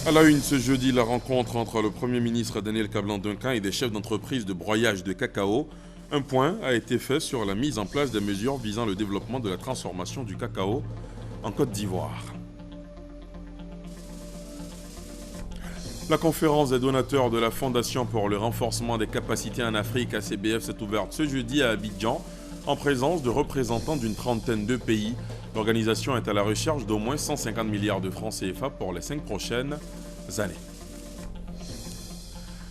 À la une ce jeudi, la rencontre entre le Premier ministre Daniel Kablan-Duncan et des chefs d'entreprise de broyage de cacao. Un point a été fait sur la mise en place des mesures visant le développement de la transformation du cacao en Côte d'Ivoire. La conférence des donateurs de la Fondation pour le renforcement des capacités en Afrique, ACBF, s'est ouverte ce jeudi à Abidjan en présence de représentants d'une trentaine de pays. L'organisation est à la recherche d'au moins 150 milliards de francs CFA pour les 5 prochaines années.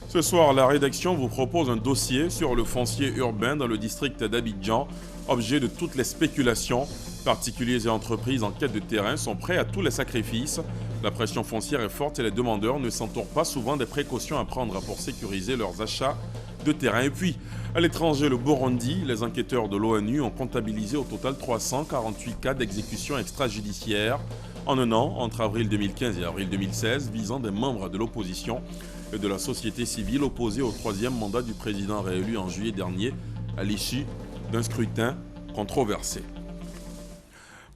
Ce soir, la rédaction vous propose un dossier sur le foncier urbain dans le district d'Abidjan, objet de toutes les spéculations. Particuliers et entreprises en quête de terrain sont prêts à tous les sacrifices. La pression foncière est forte et les demandeurs ne s'entourent pas souvent des précautions à prendre pour sécuriser leurs achats de terrain. Et puis, à l'étranger, le Burundi, les enquêteurs de l'ONU ont comptabilisé au total 348 cas d'exécution extrajudiciaire en un an, entre avril 2015 et avril 2016, visant des membres de l'opposition et de la société civile opposés au troisième mandat du président réélu en juillet dernier à l'issue d'un scrutin controversé.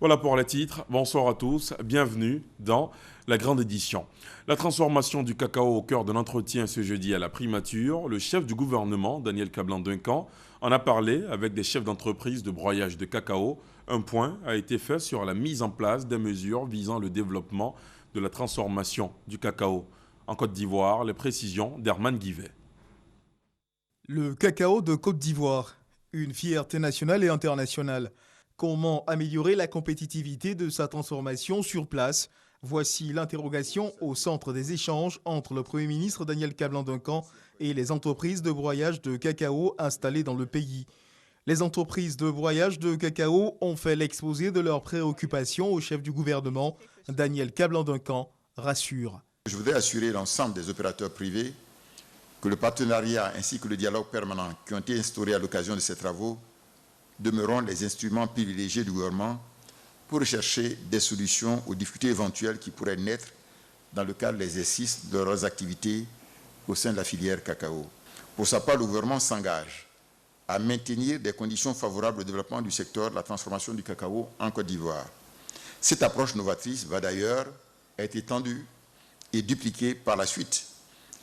Voilà pour les titres. Bonsoir à tous. Bienvenue dans la grande édition. La transformation du cacao au cœur de l'entretien ce jeudi à la primature. Le chef du gouvernement, Daniel Kablan-Duncan, en a parlé avec des chefs d'entreprise de broyage de cacao. Un point a été fait sur la mise en place des mesures visant le développement de la transformation du cacao en Côte d'Ivoire. Les précisions d'Herman Guivet. Le cacao de Côte d'Ivoire, une fierté nationale et internationale. Comment améliorer la compétitivité de sa transformation sur place? Voici l'interrogation au centre des échanges entre le Premier ministre Daniel Kablan-Duncan et les entreprises de broyage de cacao installées dans le pays. Les entreprises de broyage de cacao ont fait l'exposé de leurs préoccupations au chef du gouvernement. Daniel Kablan-Duncan rassure. Je voudrais assurer l'ensemble des opérateurs privés que le partenariat ainsi que le dialogue permanent qui ont été instaurés à l'occasion de ces travaux demeureront les instruments privilégiés du gouvernement pour rechercher des solutions aux difficultés éventuelles qui pourraient naître dans le cadre de l'exercice de leurs activités au sein de la filière cacao. Pour sa part, le gouvernement s'engage à maintenir des conditions favorables au développement du secteur de la transformation du cacao en Côte d'Ivoire. Cette approche novatrice va d'ailleurs être étendue et dupliquée par la suite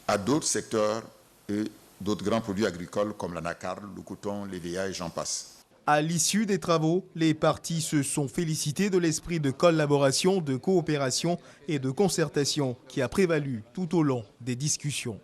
à d'autres secteurs et d'autres grands produits agricoles comme l'anacarde, le coton, l'EVA et j'en passe. À l'issue des travaux, les parties se sont félicitées de l'esprit de collaboration, de coopération et de concertation qui a prévalu tout au long des discussions.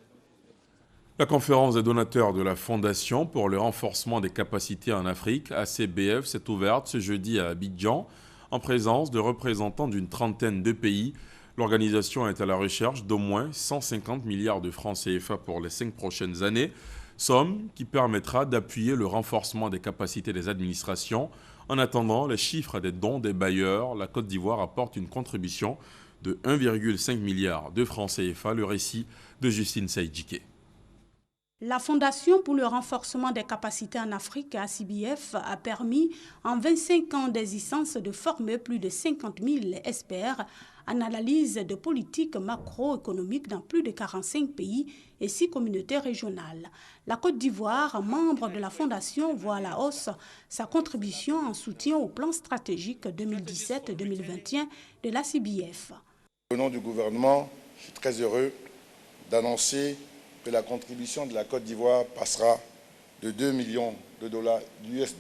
La conférence des donateurs de la Fondation pour le renforcement des capacités en Afrique, ACBF, s'est ouverte ce jeudi à Abidjan en présence de représentants d'une trentaine de pays. L'organisation est à la recherche d'au moins 150 milliards de francs CFA pour les 5 prochaines années. Somme qui permettra d'appuyer le renforcement des capacités des administrations. En attendant les chiffres des dons des bailleurs, la Côte d'Ivoire apporte une contribution de 1,5 milliard de francs CFA. Le récit de Justine Saïdjike. La Fondation pour le renforcement des capacités en Afrique, ACBF, a permis en 25 ans d'existence de former plus de 50 000 experts en analyse de politiques macroéconomiques dans plus de 45 pays et 6 communautés régionales. La Côte d'Ivoire, membre de la Fondation, voit à la hausse sa contribution en soutien au plan stratégique 2017-2021 de l'ACBF. Au nom du gouvernement, je suis très heureux d'annoncer que la contribution de la Côte d'Ivoire passera de 2 millions de dollars US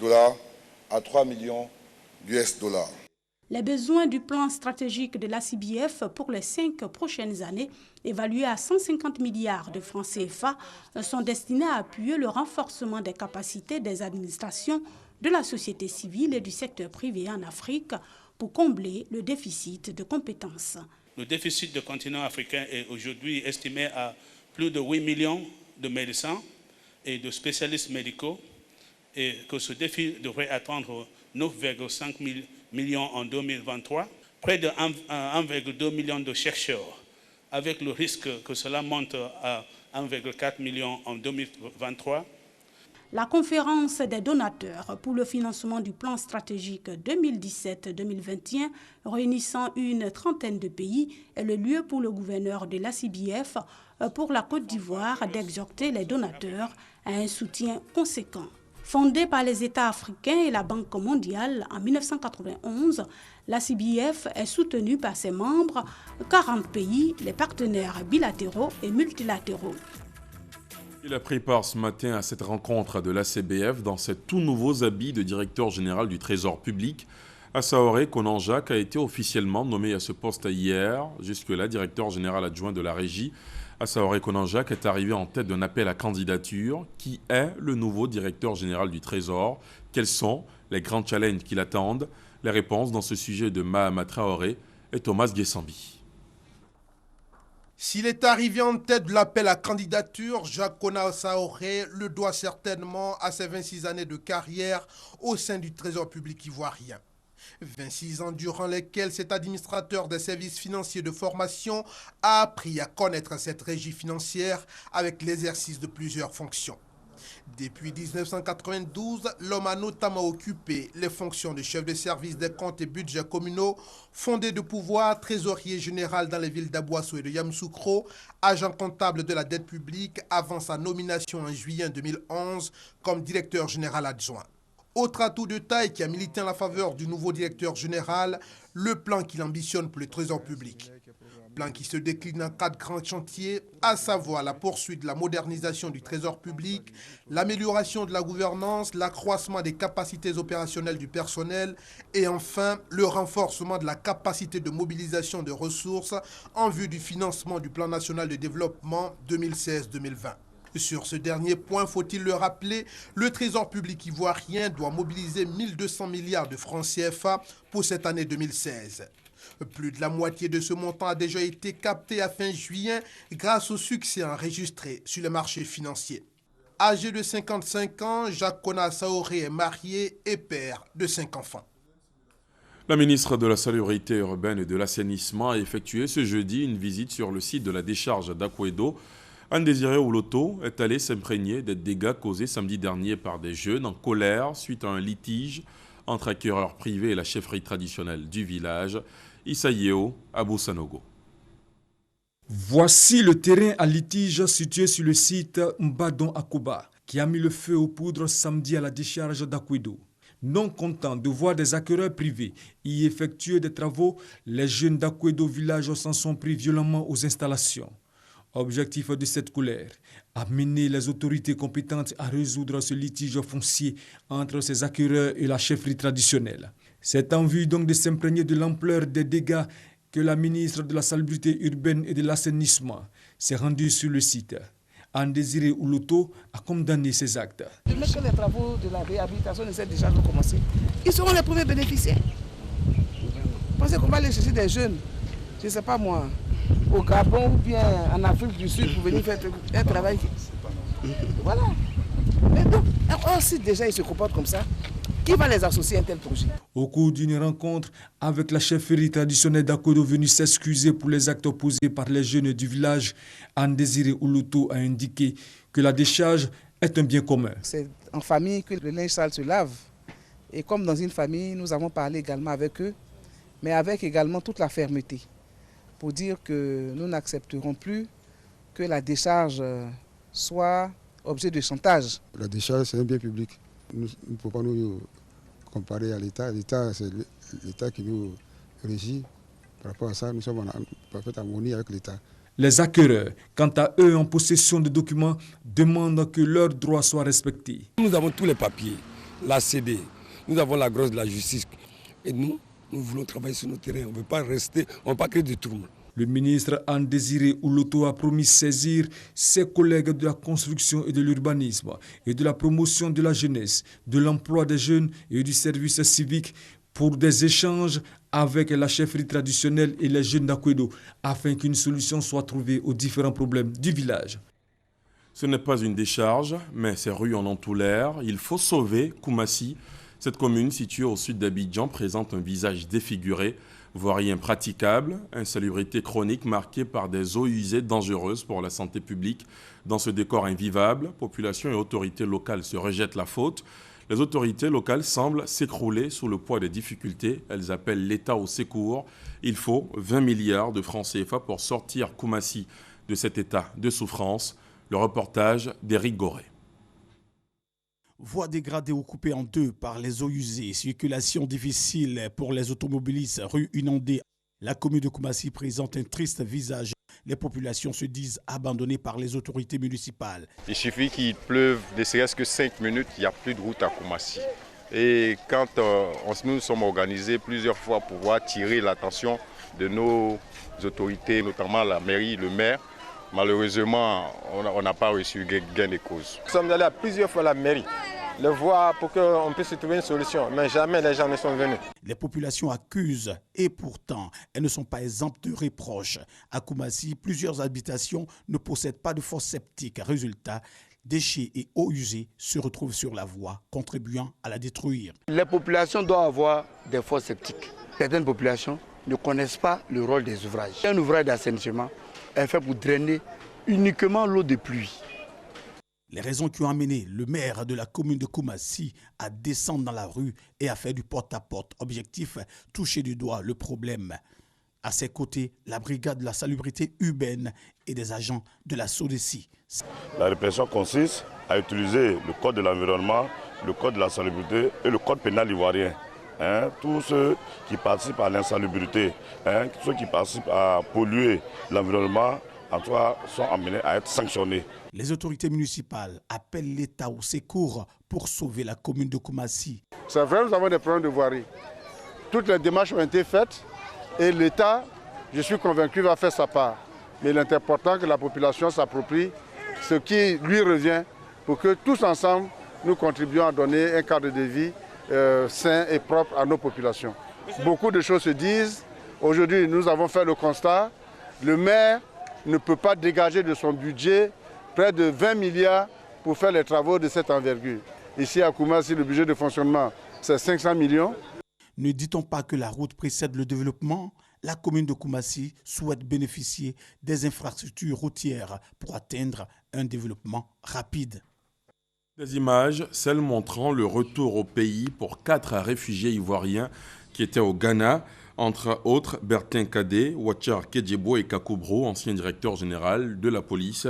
à 3 millions US dollars. Les besoins du plan stratégique de l'ACBF pour les 5 prochaines années, évalués à 150 milliards de francs CFA, sont destinés à appuyer le renforcement des capacités des administrations, de la société civile et du secteur privé en Afrique pour combler le déficit de compétences. Le déficit du continent africain est aujourd'hui estimé à plus de 8 millions de médecins et de spécialistes médicaux et que ce défi devrait atteindre 9,5 millions en 2023, près de 1,2 million de chercheurs, avec le risque que cela monte à 1,4 million en 2023. La conférence des donateurs pour le financement du plan stratégique 2017-2021, réunissant une trentaine de pays, est le lieu pour le gouverneur de l'ACBF pour la Côte d'Ivoire d'exhorter les donateurs à un soutien conséquent. Fondée par les États africains et la Banque mondiale en 1991, la CBF est soutenue par ses membres, 40 pays, les partenaires bilatéraux et multilatéraux. Il a pris part ce matin à cette rencontre de la CBF dans ses tout nouveaux habits de directeur général du Trésor public. Assaoré Konanjak a été officiellement nommé à ce poste hier, jusque-là directeur général adjoint de la régie. Assaoré Konanjak est arrivé en tête d'un appel à candidature. Qui est le nouveau directeur général du Trésor? Quels sont les grands challenges qui l'attendent? Les réponses dans ce sujet de Mahama Traoré et Thomas Guessambi. S'il est arrivé en tête de l'appel à candidature, Jacques Kona Assaoré le doit certainement à ses 26 années de carrière au sein du Trésor public ivoirien. 26 ans durant lesquels cet administrateur des services financiers de formation a appris à connaître cette régie financière avec l'exercice de plusieurs fonctions. Depuis 1992, l'homme a notamment occupé les fonctions de chef de service des comptes et budgets communaux, fondé de pouvoir, trésorier général dans les villes d'Abouasso et de Yamoussoukro, agent comptable de la dette publique avant sa nomination en juillet 2011 comme directeur général adjoint. Autre atout de taille qui a milité en la faveur du nouveau directeur général, le plan qu'il ambitionne pour le Trésor public. Plan qui se décline en 4 grands chantiers, à savoir la poursuite de la modernisation du Trésor public, l'amélioration de la gouvernance, l'accroissement des capacités opérationnelles du personnel et enfin le renforcement de la capacité de mobilisation de ressources en vue du financement du Plan national de développement 2016-2020. Sur ce dernier point, faut-il le rappeler, le Trésor public ivoirien doit mobiliser 1200 milliards de francs CFA pour cette année 2016. Plus de la moitié de ce montant a déjà été capté à fin juillet grâce au succès enregistré sur les marchés financiers. Âgé de 55 ans, Jacques Kona Assaoré est marié et père de 5 enfants. La ministre de la Salubrité urbaine et de l'Assainissement a effectué ce jeudi une visite sur le site de la décharge d'Akwedo. Anne-Désirée Ouloto est allée s'imprégner des dégâts causés samedi dernier par des jeunes en colère suite à un litige entre acquéreurs privés et la chefferie traditionnelle du village, Issayeo Abou-Sanogo. Voici le terrain à litige situé sur le site Mbadon Akoba, qui a mis le feu aux poudres samedi à la décharge d'Akwedo. Non contents de voir des acquéreurs privés y effectuer des travaux, les jeunes d'Akwedo village s'en sont pris violemment aux installations. Objectif de cette colère, amener les autorités compétentes à résoudre ce litige foncier entre ces acquéreurs et la chefferie traditionnelle. C'est en vue donc de s'imprégner de l'ampleur des dégâts que la ministre de la Salubrité urbaine et de l'Assainissement s'est rendue sur le site. Anne-Désirée Ouloto a condamné ces actes. Dès que les travaux de la réhabilitation de cette décharge vont commencer, ils seront les premiers bénéficiaires. Pensez qu'on va aller chercher des jeunes, je ne sais pas moi, au Gabon ou bien en Afrique du Sud pour venir faire un travail. Voilà. Mais donc, si déjà ils se comportent comme ça, qui va les associer à un tel projet? Au cours d'une rencontre avec la chefferie traditionnelle d'Akwedo venue s'excuser pour les actes posés par les jeunes du village, Anne-Désirée Ouloto a indiqué que la décharge est un bien commun. C'est en famille que le linge sale se lave. Et comme dans une famille, nous avons parlé également avec eux, mais avec également toute la fermeté, pour dire que nous n'accepterons plus que la décharge soit objet de chantage. La décharge, c'est un bien public. Nous ne pouvons pas nous comparer à l'État. L'État, c'est l'État qui nous régit. Par rapport à ça, nous sommes en parfaite harmonie avec l'État. Les acquéreurs, quant à eux en possession de documents, demandent que leurs droits soient respectés. Nous avons tous les papiers, la CD, nous avons la grosse de la justice. Et nous voulons travailler sur nos terrains. On ne veut pas rester, on ne veut pas créer de troubles. Le ministre Anne-Désirée Ouloto a promis saisir ses collègues de la construction et de l'urbanisme et de la promotion de la jeunesse, de l'emploi des jeunes et du service civique pour des échanges avec la chefferie traditionnelle et les jeunes d'Akwedo afin qu'une solution soit trouvée aux différents problèmes du village. Ce n'est pas une décharge, mais ces rues en ont tout l'air. Il faut sauver Koumassi. Cette commune située au sud d'Abidjan présente un visage défiguré, voirie impraticable, insalubrité chronique marquée par des eaux usées dangereuses pour la santé publique. Dans ce décor invivable, population et autorités locales se rejettent la faute. Les autorités locales semblent s'écrouler sous le poids des difficultés. Elles appellent l'État au secours. Il faut 20 milliards de francs CFA pour sortir Koumassi de cet état de souffrance. Le reportage d'Éric Goré. Voies dégradées ou coupées en deux par les eaux usées, circulation difficile pour les automobilistes, rues inondées. La commune de Koumassi présente un triste visage. Les populations se disent abandonnées par les autorités municipales. Il suffit qu'il pleuve, ne serait-ce que 5 minutes, il n'y a plus de route à Koumassi. Et quand nous sommes organisés plusieurs fois pour pouvoir tirer l'attention de nos autorités, notamment la mairie, le maire, malheureusement, on n'a pas reçu gain de cause. Nous sommes allés à plusieurs fois à la mairie, le voir pour qu'on puisse trouver une solution, mais jamais les gens ne sont venus. Les populations accusent et pourtant, elles ne sont pas exemptes de reproches. À Koumassi, plusieurs habitations ne possèdent pas de fosse septique. Résultat, déchets et eaux usées se retrouvent sur la voie, contribuant à la détruire. Les populations doivent avoir des fosses septiques. Certaines populations ne connaissent pas le rôle des ouvrages. Un ouvrage d'assainissement est fait pour drainer uniquement l'eau de pluie. Les raisons qui ont amené le maire de la commune de Koumassi à descendre dans la rue et à faire du porte-à-porte. Objectif, toucher du doigt le problème. À ses côtés, la brigade de la salubrité urbaine et des agents de la SODECI. La répression consiste à utiliser le code de l'environnement, le code de la salubrité et le code pénal ivoirien. Tous ceux qui participent à l'insalubrité, ceux qui participent à polluer l'environnement, en tout cas, sont amenés à être sanctionnés. Les autorités municipales appellent l'État au secours pour sauver la commune de Koumassi. C'est vrai, nous avons des problèmes de voirie. Toutes les démarches ont été faites et l'État, je suis convaincu, va faire sa part. Mais il est important que la population s'approprie ce qui lui revient pour que tous ensemble, nous contribuions à donner un cadre de vie sain et propre à nos populations. Beaucoup de choses se disent. Aujourd'hui, nous avons fait le constat. Le maire ne peut pas dégager de son budget près de 20 milliards pour faire les travaux de cette envergure. Ici à Koumassi, le budget de fonctionnement, c'est 500 millions. Ne dit-on pas que la route précède le développement? La commune de Koumassi souhaite bénéficier des infrastructures routières pour atteindre un développement rapide. Des images, celles montrant le retour au pays pour 4 réfugiés ivoiriens qui étaient au Ghana, entre autres Bertin Kadé, Ouachar Kedjebo et Kakoubro, ancien directeur général de la police.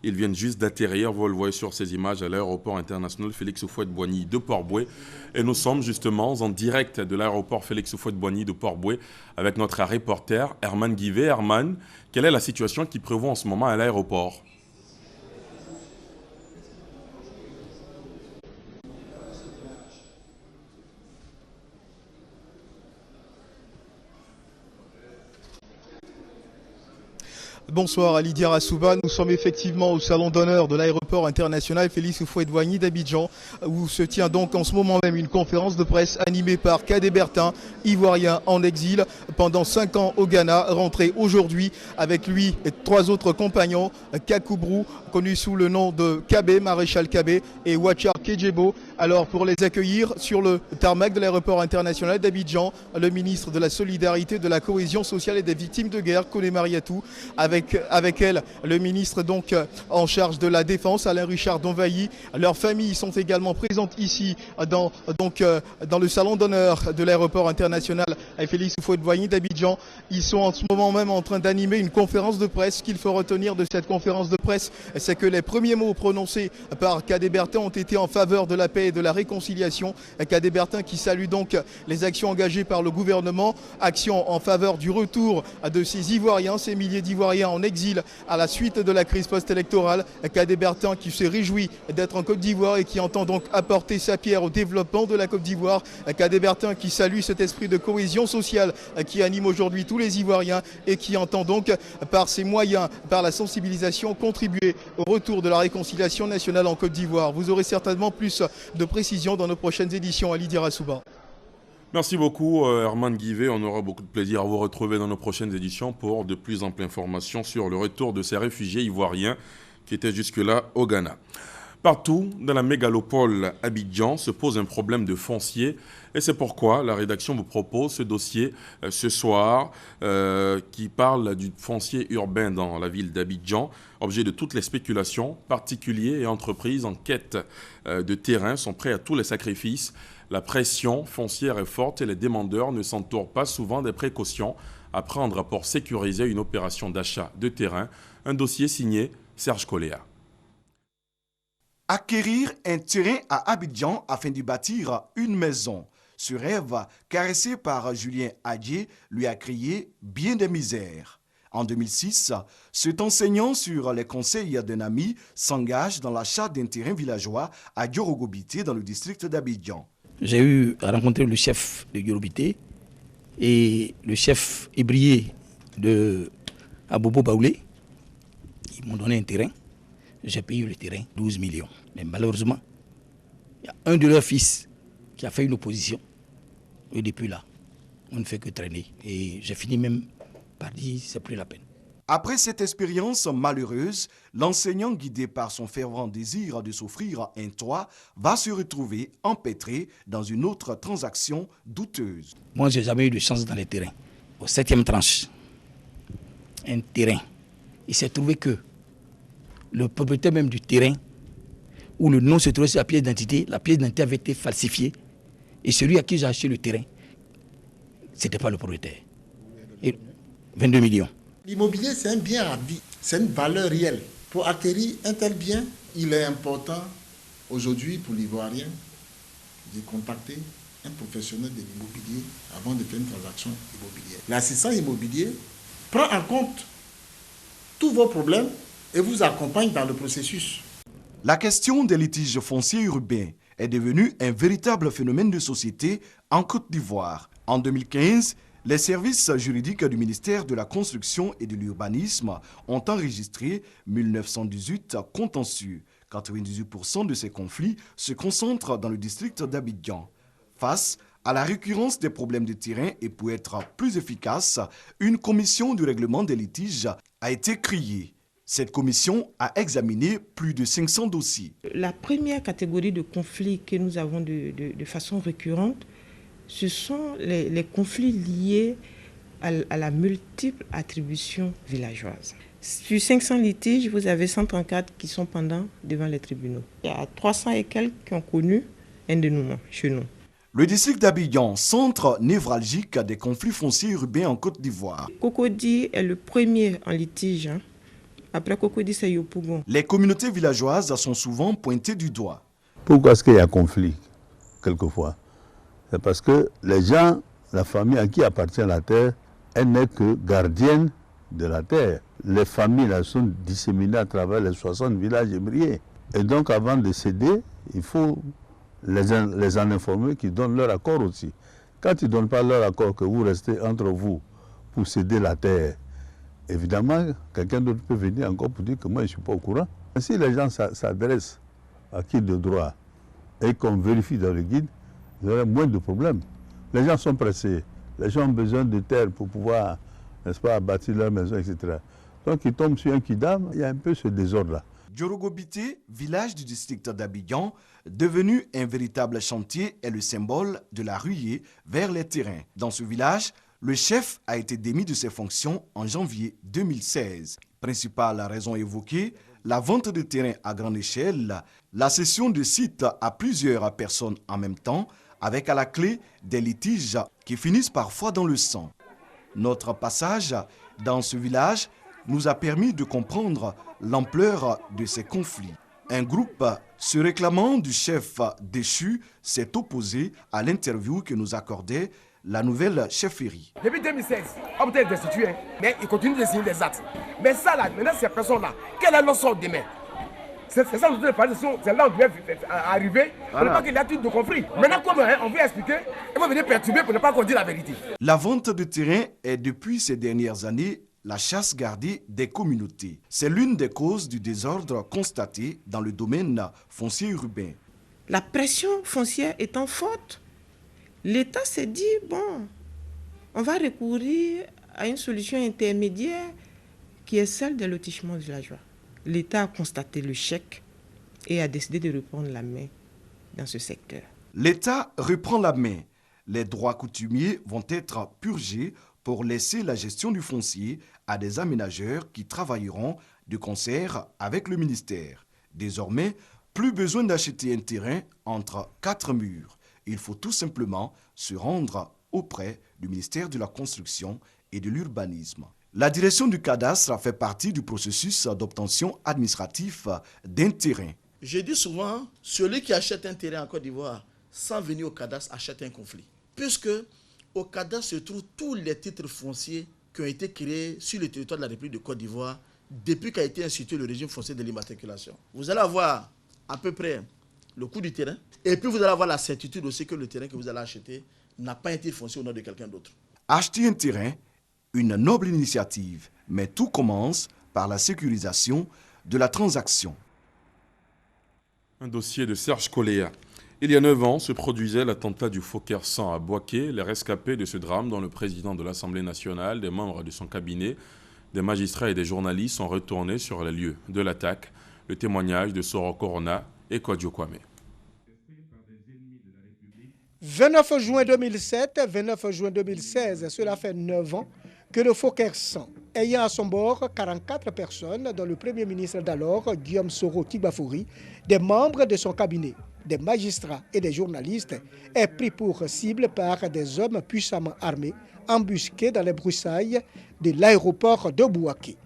Ils viennent juste d'atterrir, vous le voyez sur ces images, à l'aéroport international Félix Houphouët-Boigny de Port-Bouët. Et nous sommes justement en direct de l'aéroport Félix Houphouët-Boigny de Port-Bouët avec notre reporter Herman Guivet. Herman, quelle est la situation qui prévaut en ce moment à l'aéroport ? Bonsoir Ali Diarra-Souba, nous sommes effectivement au salon d'honneur de l'aéroport international Félix Houphouët-Boigny d'Abidjan où se tient donc en ce moment même une conférence de presse animée par Kadé Bertin, ivoirien en exil pendant 5 ans au Ghana, rentré aujourd'hui avec lui et 3 autres compagnons, Kakoubro, connu sous le nom de Kabé, maréchal Kabé, et Ouachar Kedjebo. Alors pour les accueillir sur le tarmac de l'aéroport international d'Abidjan, le ministre de la Solidarité, de la Cohésion sociale et des victimes de guerre, Kone Mariatou, avec elle, le ministre donc en charge de la Défense, Alain Richard Donvailly. Leurs familles sont également présentes ici dans le salon d'honneur de l'aéroport international Félix Houphouët-Boigny d'Abidjan. Ils sont en ce moment même en train d'animer une conférence de presse. Ce qu'il faut retenir de cette conférence de presse, c'est que les premiers mots prononcés par Kadé Bertin ont été en faveur de la paix et de la réconciliation. Kadé Bertin qui salue donc les actions engagées par le gouvernement, actions en faveur du retour de ces Ivoiriens, ces milliers d'Ivoiriens en exil à la suite de la crise post-électorale. Kadé Bertin qui s'est réjoui d'être en Côte d'Ivoire et qui entend donc apporter sa pierre au développement de la Côte d'Ivoire. Kadé Bertin qui salue cet esprit de cohésion sociale qui anime aujourd'hui tous les Ivoiriens et qui entend donc par ses moyens, par la sensibilisation, contribuer au retour de la réconciliation nationale en Côte d'Ivoire. Vous aurez certainement plus de précisions dans nos prochaines éditions. Ali Diarra-Souba. Merci beaucoup Herman Guivet, on aura beaucoup de plaisir à vous retrouver dans nos prochaines éditions pour de plus amples informations sur le retour de ces réfugiés ivoiriens qui étaient jusque-là au Ghana. Partout dans la mégalopole Abidjan se pose un problème de foncier et c'est pourquoi la rédaction vous propose ce dossier ce soir qui parle du foncier urbain dans la ville d'Abidjan, objet de toutes les spéculations. Particuliers et entreprises en quête de terrain sont prêts à tous les sacrifices. La pression foncière est forte et les demandeurs ne s'entourent pas souvent des précautions à prendre pour sécuriser une opération d'achat de terrain. Un dossier signé Serge Coléa. Acquérir un terrain à Abidjan afin d'y bâtir une maison. Ce rêve, caressé par Julien Adjé, lui a créé bien des misères. En 2006, cet enseignant sur les conseils d'un ami s'engage dans l'achat d'un terrain villageois à Diorogobité dans le district d'Abidjan. J'ai eu à rencontrer le chef de Diorogobité et le chef ébrié de Abobo Baoulé. Ils m'ont donné un terrain. J'ai payé le terrain 12 millions. Mais malheureusement, il y a un de leurs fils qui a fait une opposition. Et depuis là, on ne fait que traîner. Et j'ai fini même par dire c'est plus la peine. Après cette expérience malheureuse, l'enseignant, guidé par son fervent désir de s'offrir un toit, va se retrouver empêtré dans une autre transaction douteuse. Moi, je n'ai jamais eu de chance dans les terrains. Au 7e tranche, un terrain. Il s'est trouvé que le propriétaire même du terrain, où le nom se trouvait sur la pièce d'identité avait été falsifiée. Et celui à qui j'ai acheté le terrain, ce n'était pas le propriétaire. Et 22 millions. L'immobilier, c'est un bien à vie, c'est une valeur réelle. Pour acquérir un tel bien, il est important aujourd'hui pour l'Ivoirien de contacter un professionnel de l'immobilier avant de faire une transaction immobilière. L'assistant immobilier prend en compte tous vos problèmes et vous accompagne dans le processus. La question des litiges fonciers urbains est devenue un véritable phénomène de société en Côte d'Ivoire. En 2015, les services juridiques du ministère de la Construction et de l'Urbanisme ont enregistré 1918 contentieux. 98% de ces conflits se concentrent dans le district d'Abidjan. Face à la récurrence des problèmes de terrain et pour être plus efficace, une commission de règlement des litiges a été créée. Cette commission a examiné plus de 500 dossiers. La première catégorie de conflits que nous avons de façon récurrente, ce sont les conflits liés à la multiple attribution villageoise. Sur 500 litiges, vous avez 134 qui sont pendants devant les tribunaux. Il y a 300 et quelques qui ont connu un dénouement chez nous. Le district d'Abidjan, centre névralgique des conflits fonciers urbains en Côte d'Ivoire. Cocody est le premier en litige. Après Cocody, c'est Yopougon. Les communautés villageoises sont souvent pointées du doigt. Pourquoi est-ce qu'il y a conflit, quelquefois? C'est parce que les gens, la famille à qui appartient la terre, elle n'est que gardienne de la terre. Les familles là, sont disséminées à travers les 60 villages ébriés. Et donc avant de céder, il faut les en informer qu'ils donnent leur accord aussi. Quand ils ne donnent pas leur accord, que vous restez entre vous pour céder la terre, évidemment, quelqu'un d'autre peut venir encore pour dire que moi je ne suis pas au courant. Si les gens s'adressent à qui de droit et qu'on vérifie dans le guide, il y aurait moins de problèmes. Les gens sont pressés. Les gens ont besoin de terre pour pouvoir, n'est-ce pas, bâtir leur maison, etc. Donc ils tombent sur un kidam, il y a un peu ce désordre-là. Diorogobité, village du district d'Abidjan, devenu un véritable chantier, est le symbole de la ruée vers les terrains. Dans ce village, le chef a été démis de ses fonctions en janvier 2016. Principale raison évoquée, la vente de terrains à grande échelle, la cession de sites à plusieurs personnes en même temps, avec à la clé des litiges qui finissent parfois dans le sang. Notre passage dans ce village nous a permis de comprendre l'ampleur de ces conflits. Un groupe se réclamant du chef déchu s'est opposé à l'interview que nous accordait la nouvelle chefferie. Depuis 2016, on peut être destitué, mais il continue de signer des actes. Mais ça là, maintenant ces personnes-là, quelle est leur sort demain? C'est ça dont c'est là où on doit arriver pour ne pas qu'il y ait de conflit. Maintenant, comme on veut expliquer, il faut venir perturber pour ne pas qu'on dise la vérité. La vente de terrain est depuis ces dernières années la chasse gardée des communautés. C'est l'une des causes du désordre constaté dans le domaine foncier urbain. La pression foncière étant forte, l'État s'est dit, bon, on va recourir à une solution intermédiaire qui est celle des lotissements villageois. L'État a constaté le chèque et a décidé de reprendre la main dans ce secteur. L'État reprend la main. Les droits coutumiers vont être purgés pour laisser la gestion du foncier à des aménageurs qui travailleront de concert avec le ministère. Désormais, plus besoin d'acheter un terrain entre 4 murs. Il faut tout simplement se rendre auprès du ministère de la Construction et de l'Urbanisme. La direction du cadastre fait partie du processus d'obtention administratif d'un terrain. Je dis souvent, celui qui achète un terrain en Côte d'Ivoire sans venir au cadastre achète un conflit. Puisque au cadastre se trouvent tous les titres fonciers qui ont été créés sur le territoire de la République de Côte d'Ivoire depuis qu'a été institué le régime foncier de l'immatriculation. Vous allez avoir à peu près le coût du terrain et puis vous allez avoir la certitude aussi que le terrain que vous allez acheter n'a pas été foncier au nom de quelqu'un d'autre. Acheter un terrain, une noble initiative, mais tout commence par la sécurisation de la transaction. Un dossier de Serge Coléa. Il y a 9 ans se produisait l'attentat du Fokker 100 à Bouaké. Les rescapés de ce drame, dont le président de l'Assemblée nationale, des membres de son cabinet, des magistrats et des journalistes sont retournés sur les lieux de l'attaque. Le témoignage de Soro Corona et Kodjo Kwame. 29 juin 2007, 29 juin 2016, cela fait 9 ans que le Fokker 100, ayant à son bord 44 personnes, dont le Premier ministre d'alors, Guillaume Soro Tigbafouri, des membres de son cabinet, des magistrats et des journalistes, est pris pour cible par des hommes puissamment armés, embusqués dans les broussailles de l'aéroport de Bouaké.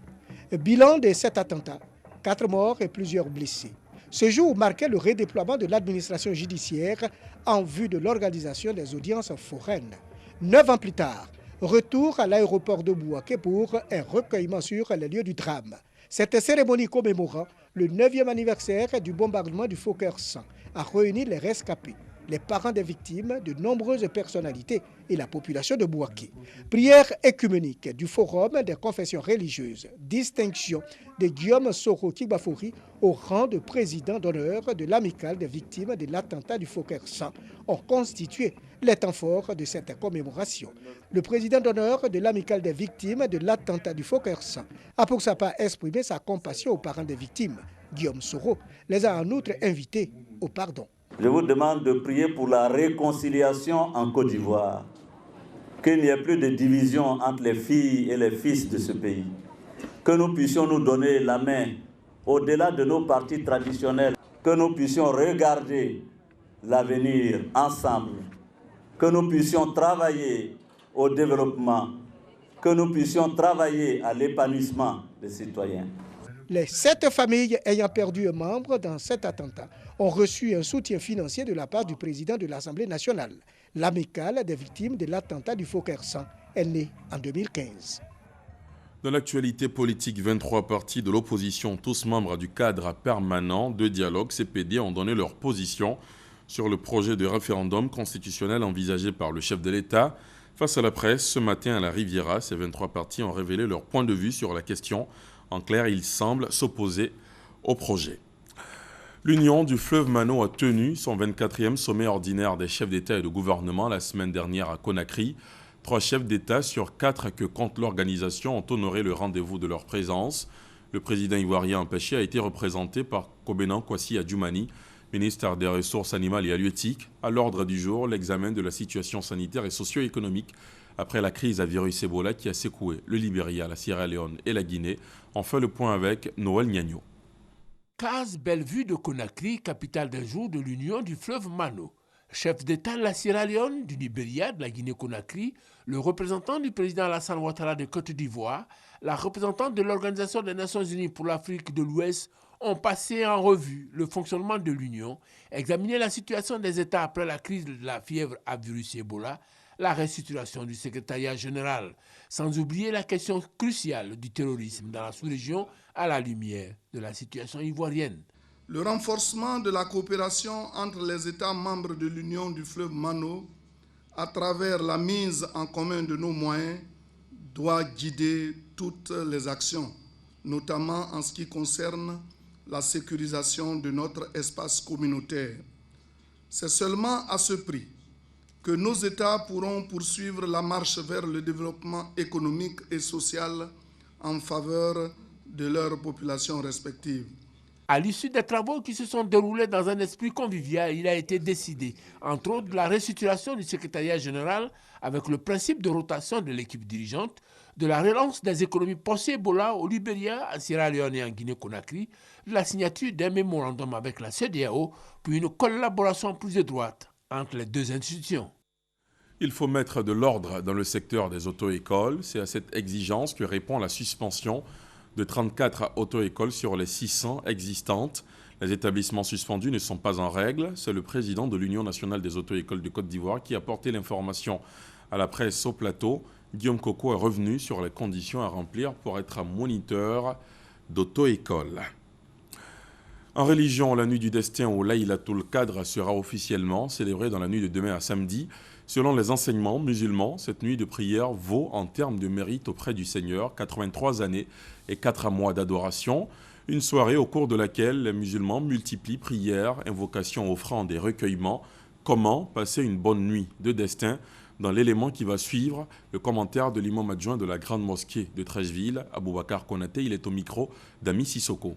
Bilan de cet attentat, 4 morts et plusieurs blessés. Ce jour marquait le redéploiement de l'administration judiciaire en vue de l'organisation des audiences foraines. 9 ans plus tard, retour à l'aéroport de Bouaké pour un recueillement sur les lieux du drame. Cette cérémonie commémorant le 9e anniversaire du bombardement du Fokker 100 a réuni les rescapés, les parents des victimes, de nombreuses personnalités et la population de Bouaké. Prière écuménique du Forum des confessions religieuses, distinction de Guillaume Soro Tigbafouri au rang de président d'honneur de l'amicale des victimes de l'attentat du Fokker 100 ont constitué les temps forts de cette commémoration. Le président d'honneur de l'amicale des victimes de l'attentat du Fokker 100 a pour sa part exprimé sa compassion aux parents des victimes. Guillaume Soro les a en outre invités au pardon. Je vous demande de prier pour la réconciliation en Côte d'Ivoire, qu'il n'y ait plus de division entre les filles et les fils de ce pays, que nous puissions nous donner la main au-delà de nos partis traditionnels, que nous puissions regarder l'avenir ensemble, que nous puissions travailler au développement, que nous puissions travailler à l'épanouissement des citoyens. Les 7 familles ayant perdu un membre dans cet attentat ont reçu un soutien financier de la part du président de l'Assemblée nationale. L'amicale des victimes de l'attentat du Fokker 100 est née en 2015. Dans l'actualité politique, 23 partis de l'opposition, tous membres du cadre permanent de dialogue CPD, ont donné leur position sur le projet de référendum constitutionnel envisagé par le chef de l'État. Face à la presse, ce matin à la Riviera, ces 23 partis ont révélé leur point de vue sur la question. En clair, ils semblent s'opposer au projet. L'Union du fleuve Mano a tenu son 24e sommet ordinaire des chefs d'État et de gouvernement la semaine dernière à Conakry. 3 chefs d'État sur 4 que compte l'organisation ont honoré le rendez-vous de leur présence. Le président ivoirien empêché a été représenté par Kobenan Kwasi Adjoumani, ministre des Ressources animales et halieutiques. À l'ordre du jour, l'examen de la situation sanitaire et socio-économique après la crise à virus Ebola qui a secoué le Libéria, la Sierra Leone et la Guinée. On fait le point avec Noël Niagno. Case Bellevue de Conakry, capitale d'un jour de l'Union du fleuve Mano. Chef d'État de la Sierra Leone, du Libéria, de la Guinée-Conakry, le représentant du président Alassane Ouattara de Côte d'Ivoire, la représentante de l'Organisation des Nations Unies pour l'Afrique de l'Ouest ont passé en revue le fonctionnement de l'Union, examiné la situation des États après la crise de la fièvre à virus Ebola, la restitution du secrétariat général, sans oublier la question cruciale du terrorisme dans la sous-région à la lumière de la situation ivoirienne. Le renforcement de la coopération entre les États membres de l'Union du fleuve Mano, à travers la mise en commun de nos moyens, doit guider toutes les actions, notamment en ce qui concerne la sécurisation de notre espace communautaire. C'est seulement à ce prix que nos États pourront poursuivre la marche vers le développement économique et social en faveur de leurs populations respectives. À l'issue des travaux qui se sont déroulés dans un esprit convivial, il a été décidé, entre autres, de la restitution du secrétariat général avec le principe de rotation de l'équipe dirigeante, de la relance des économies post-Ebola au Libéria, à Sierra Leone et en Guinée-Conakry, de la signature d'un mémorandum avec la CEDEAO, puis une collaboration plus étroite entre les deux institutions. Il faut mettre de l'ordre dans le secteur des auto-écoles. C'est à cette exigence que répond la suspension de 34 auto-écoles sur les 600 existantes. Les établissements suspendus ne sont pas en règle. C'est le président de l'Union nationale des auto-écoles de Côte d'Ivoire qui a porté l'information à la presse au plateau. Guillaume Coco est revenu sur les conditions à remplir pour être un moniteur d'auto-école. En religion, la nuit du destin au Laylatul Qadr sera officiellement célébrée dans la nuit de demain à samedi. Selon les enseignements musulmans, cette nuit de prière vaut en termes de mérite auprès du Seigneur 83 années et 4 mois d'adoration. Une soirée au cours de laquelle les musulmans multiplient prières, invocations, offrandes et recueillements. Comment passer une bonne nuit de destin? Dans l'élément qui va suivre, le commentaire de l'imam adjoint de la grande mosquée de Treichville, Aboubakar Konaté, il est au micro d'Ami Sissoko.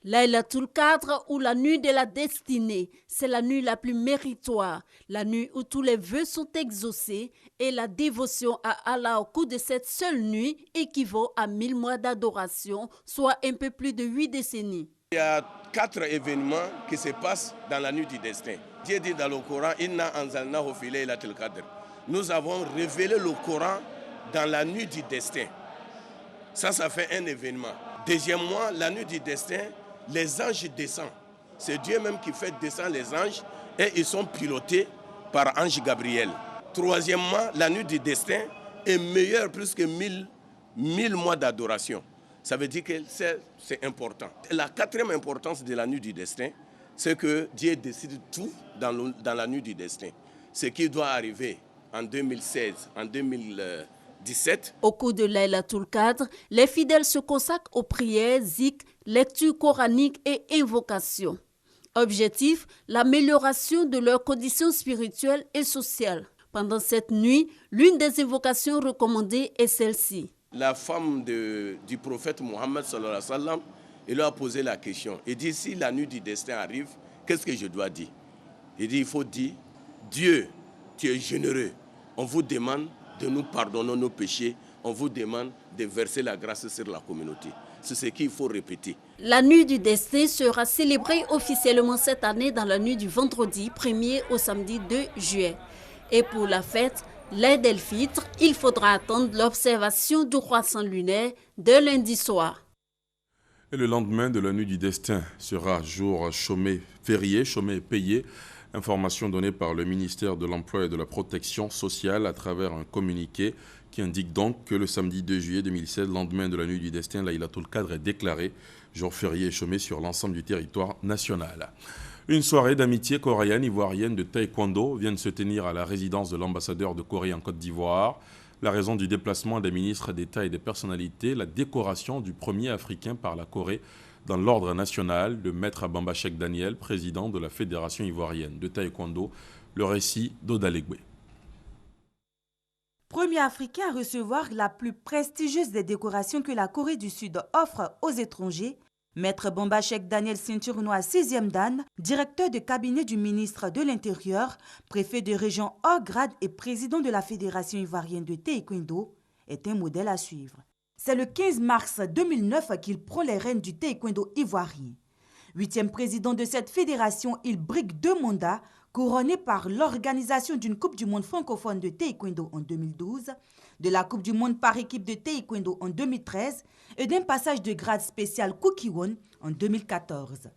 Laylatul Qadr ou la nuit de la destinée, c'est la nuit la plus méritoire, la nuit où tous les vœux sont exaucés et la dévotion à Allah au cours de cette seule nuit équivaut à 1000 mois d'adoration, soit un peu plus de 8 décennies. Il y a 4 événements qui se passent dans la nuit du destin. Dieu dit dans le Coran, Inna anzalnahu fi laylatil qadr. Nous avons révélé le Coran dans la nuit du destin. Ça fait un événement. Deuxièmement, la nuit du destin, les anges descendent. C'est Dieu même qui fait descendre les anges et ils sont pilotés par ange Gabriel. Troisièmement, la nuit du destin est meilleure plus que 1000 mois d'adoration. Ça veut dire que c'est important. La quatrième importance de la nuit du destin, c'est que Dieu décide tout dans la nuit du destin. Ce qui doit arriver en 2016, en 2017. Au cours de Laylatul Qadr, les fidèles se consacrent aux prières, zikr, lecture coranique et invocation. Objectif, l'amélioration de leurs conditions spirituelles et sociales. Pendant cette nuit, l'une des invocations recommandées est celle-ci. La femme du prophète Mohammed sallallahu alayhi wa sallam, il lui a posé la question. Il dit, si la nuit du destin arrive, qu'est-ce que je dois dire? Il dit, il faut dire, Dieu, tu es généreux. On vous demande de nous pardonner nos péchés. On vous demande de verser la grâce sur la communauté. C'est ce qu'il faut répéter. La nuit du destin sera célébrée officiellement cette année dans la nuit du vendredi 1er au samedi 2 juillet. Et pour la fête, l'Aïd el-Fitr, il faudra attendre l'observation du croissant lunaire de lundi soir. Et le lendemain de la nuit du destin sera jour chômé, férié, chômé payé. Information donnée par le ministère de l'Emploi et de la Protection sociale à travers un communiqué qui indique donc que le samedi 2 juillet 2016, lendemain de la nuit du destin, Laylatul Qadr est déclaré jour férié et chômé sur l'ensemble du territoire national. Une soirée d'amitié coréenne-ivoirienne de taekwondo vient de se tenir à la résidence de l'ambassadeur de Corée en Côte d'Ivoire. La raison du déplacement des ministres d'État et des personnalités, la décoration du premier Africain par la Corée dans l'ordre national, le maître Bamba Cheikh Daniel, président de la Fédération ivoirienne de taekwondo. Le récit d'Odalegwe. Premier Africain à recevoir la plus prestigieuse des décorations que la Corée du Sud offre aux étrangers, Maître Bamba Cheikh Daniel Ceinture Noire 6e Dan, directeur de cabinet du ministre de l'Intérieur, préfet de région hors grade et président de la Fédération ivoirienne de taekwondo, est un modèle à suivre. C'est le 15 mars 2009 qu'il prend les rênes du taekwondo ivoirien. 8e président de cette fédération, il brigue 2 mandats, couronné par l'organisation d'une Coupe du monde francophone de taekwondo en 2012, de la Coupe du monde par équipe de taekwondo en 2013 et d'un passage de grade spécial Kukiwon en 2014.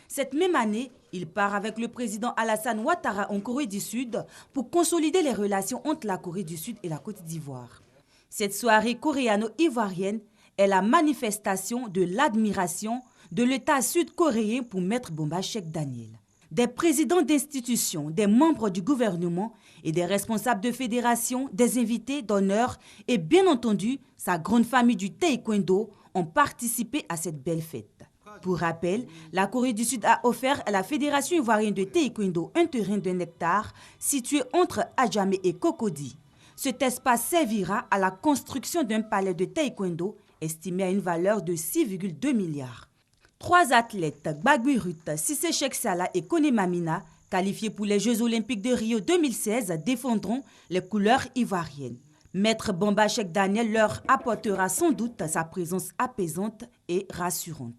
Cette même année, il part avec le président Alassane Ouattara en Corée du Sud pour consolider les relations entre la Corée du Sud et la Côte d'Ivoire. Cette soirée coréano-ivoirienne est la manifestation de l'admiration de l'État sud-coréen pour Maître Bamba Cheikh Daniel. Des présidents d'institutions, des membres du gouvernement et des responsables de fédérations, des invités d'honneur et bien entendu sa grande famille du taekwondo ont participé à cette belle fête. Pour rappel, la Corée du Sud a offert à la Fédération ivoirienne de taekwondo un terrain d'1 hectare situé entre Adjamé et Cocody. Cet espace servira à la construction d'un palais de taekwondo estimé à une valeur de 6,2 milliards. 3 athlètes, Gbagui Ruth, Cissé Cheikh Salah et Kone Mamina, qualifiés pour les Jeux olympiques de Rio 2016, défendront les couleurs ivoiriennes. Maître Bamba Cheikh Daniel leur apportera sans doute sa présence apaisante et rassurante.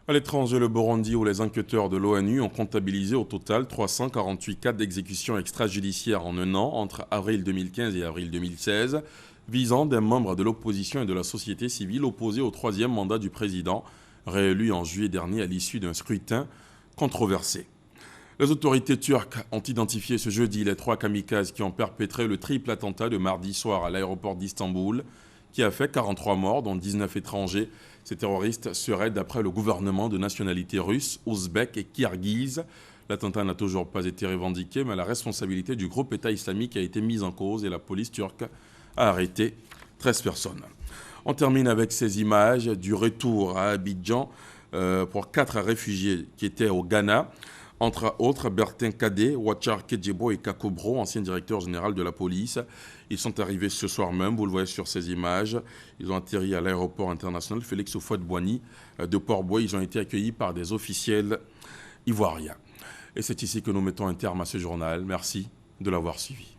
À l'étranger, le Burundi, où les enquêteurs de l'ONU ont comptabilisé au total 348 cas d'exécution extrajudiciaire en un an entre avril 2015 et avril 2016, visant des membres de l'opposition et de la société civile opposés au 3e mandat du président. réélu en juillet dernier à l'issue d'un scrutin controversé. Les autorités turques ont identifié ce jeudi les 3 kamikazes qui ont perpétré le triple attentat de mardi soir à l'aéroport d'Istanbul, qui a fait 43 morts, dont 19 étrangers. Ces terroristes seraient, d'après le gouvernement, de nationalité russe, ouzbek et kirghize. L'attentat n'a toujours pas été revendiqué, mais la responsabilité du groupe État islamique a été mise en cause et la police turque a arrêté 13 personnes. On termine avec ces images du retour à Abidjan pour 4 réfugiés qui étaient au Ghana. Entre autres, Bertin Kadé, Ouachar Kedjebo et Kakobro, ancien directeur général de la police. Ils sont arrivés ce soir même, vous le voyez sur ces images. Ils ont atterri à l'aéroport international Félix Houphouët-Boigny de Port-Bouët. Ils ont été accueillis par des officiels ivoiriens. Et c'est ici que nous mettons un terme à ce journal. Merci de l'avoir suivi.